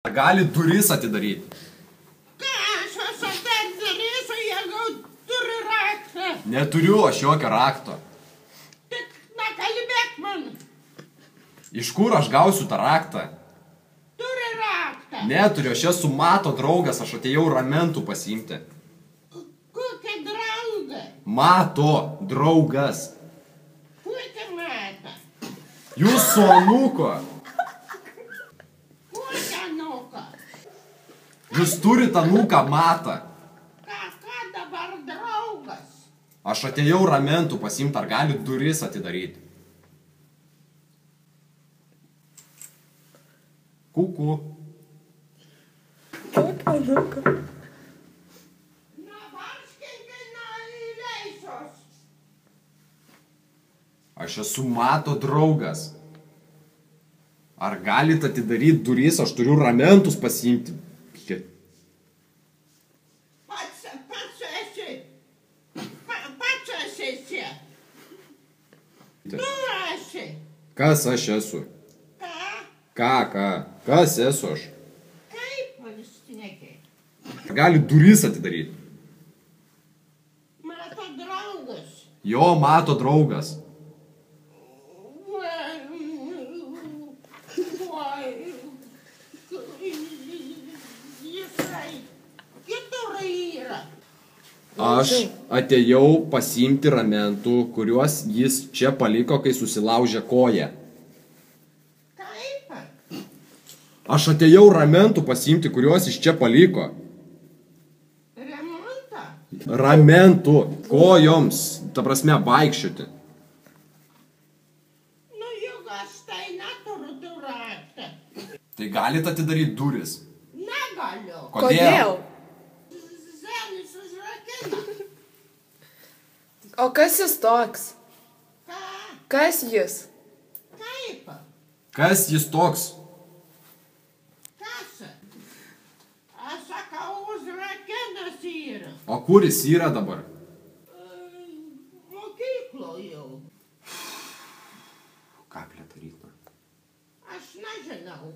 Ar gali duris atidaryti? Ką aš atidarysiu, jeigu turi raktą? Neturiu aš jokio rakto. Tik nekalbėk man. Iš kur aš gausiu tą raktą? Turi raktą. Neturiu, aš esu Mato draugas, aš atėjau ramentų pasiimti. Kokia draugą? Mato draugas. Kokia mata? Jūsų anūko. Kokia nuka? Jūs turite anūką Matą. Ką dabar draugas? Aš atėjau ramentų pasiimti, ar gali duris atidaryti? Kuku. Nabarškinkai neįleisios. Aš esu Mato draugas. Ar galite atidaryti duris, aš turiu ramentus pasiimti. Pats esi. Tu esi. Kas aš esu? Ką? Ką? Kas esu aš? Kaip valstininkai? Ar gali duris atidaryti? Mato draugas. Jo, Mato draugas. Jisai kitur yra. Aš atėjau pasiimti ramentų, kuriuos jis čia paliko, kai susilaužė koją. Kaip? Aš atėjau ramentų pasiimti, kuriuos jis čia paliko. Remontą? Ramentų. Kojoms. Ta prasme, vaikščioti. Nu juk aš tai neturiu tų raktą. Tai galite atidaryti duris. Negaliu. Kodėl? Zelis užrakina. O kas jis toks? Ką? Kas jis? Kaip? Kas jis toks? Kas? Aš sakau, užrakinas yra. O kur jis yra dabar? Mokyklo jau. Ką plėtaryt? Aš nežinau.